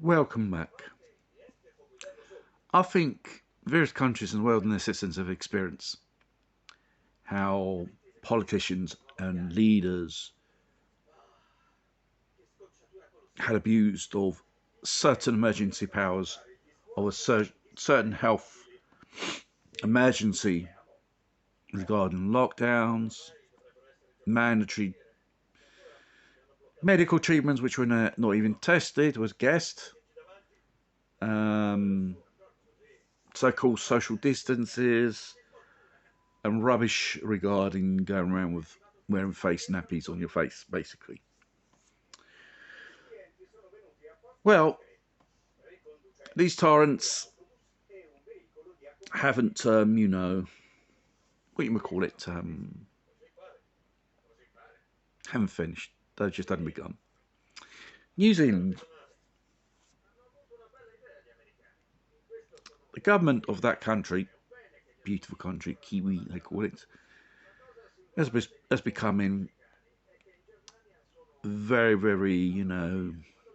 Welcome back. I think various countries in the world and their citizens have experienced how politicians and leaders had abused of certain emergency powers of a certain health emergency regarding lockdowns, mandatory medical treatments which were not even tested, was guessed, um, so-called social distances, and rubbish regarding going around with wearing face nappies on your face, basically. Well, these tyrants haven't, what you would call it, haven't finished. They've just hadn't begun. New Zealand, the government of that country, beautiful country, Kiwi they call it, has becoming very, very,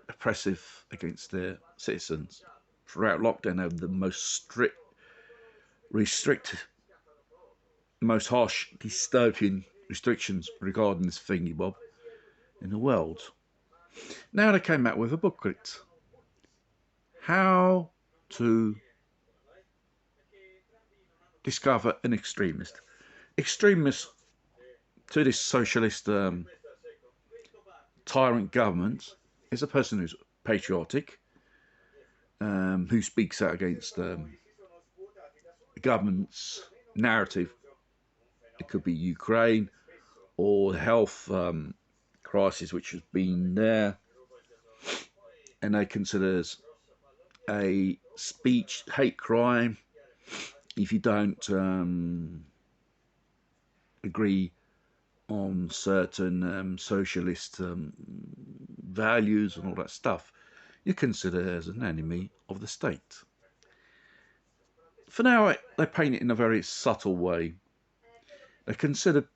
oppressive against their citizens. Throughout lockdown, they have the most strict, restrict, most harsh, dystopian restrictions regarding this thingy bob in the world. Now they came out with a booklet. How to discover an extremist. Extremist to this socialist tyrant government is a person who's patriotic, who speaks out against the government's narrative. It could be Ukraine or the health crisis which has been there, and they consider as a speech hate crime if you don't agree on certain socialist values and all that stuff. You're considered as an enemy of the state. For now, they paint it in a very subtle way. They consider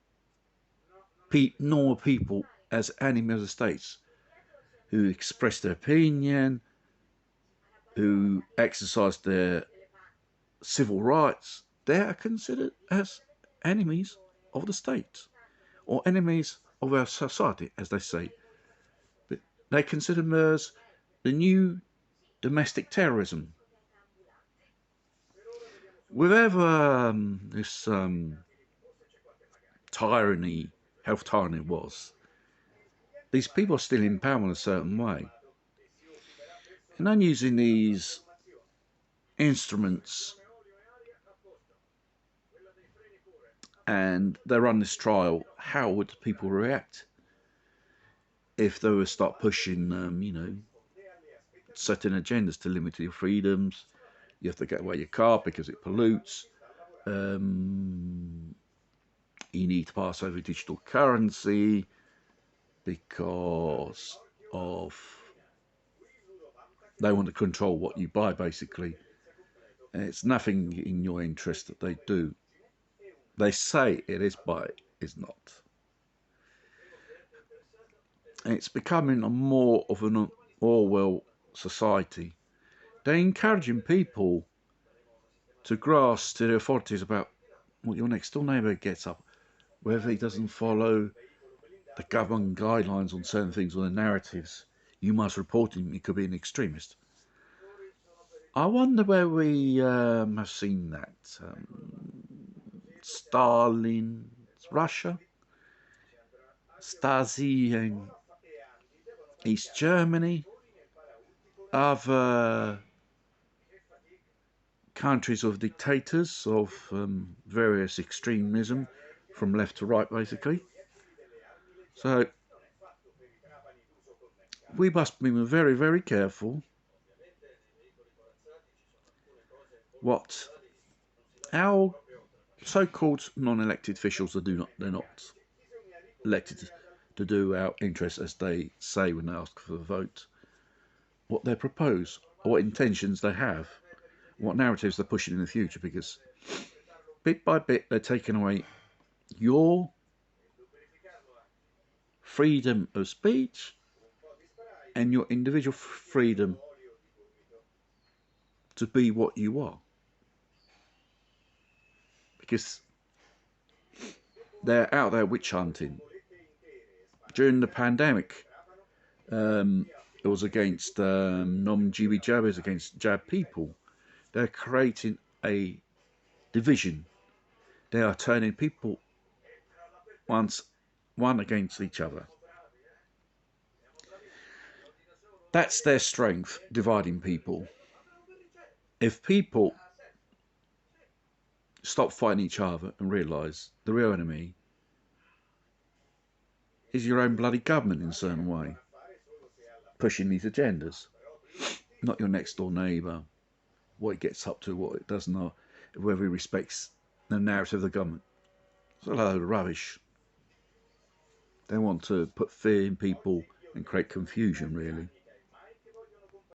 normal people as enemies of the state who express their opinion, who exercise their civil rights. They are considered as enemies of the state or enemies of our society, as they say. But they consider them as the new domestic terrorism. Whatever this tyranny, health tyranny was, these people are still in power in a certain way. And I'm using these instruments and they run this trial. How would people react if they were to start pushing, certain agendas to limit your freedoms? You have to get away your car because it pollutes. You need to pass over digital currency because of they want to control what you buy, basically. And it's nothing in your interest that they do. They say it is, but it's not. And it's becoming a more of an Orwell society. They're encouraging people to grasp to the authorities about what your next door neighbour gets up, whether he doesn't follow the government guidelines on certain things or the narratives. You must report him. He could be an extremist. I wonder where we have seen that. Stalin's Russia, Stasi in East Germany, other countries of dictators of various extremism from left to right, basically. So we must be very, very careful what our so-called non-elected officials they're not elected to do our interests as they say when they ask for the vote, what they propose, or what intentions they have, what narratives they're pushing in the future, because bit by bit they're taking away your freedom of speech and your individual freedom to be what you are. Because they're out there witch hunting. During the pandemic, it was against non-Jewy jabbers, against jab people. They're creating a division. They are turning people one against each other. That's their strength, dividing people. If people stop fighting each other and realise the real enemy is your own bloody government in a certain way, pushing these agendas, not your next door neighbour, what it gets up to, what it does not, whether he respects the narrative of the government. It's a load of rubbish. They want to put fear in people and create confusion, really.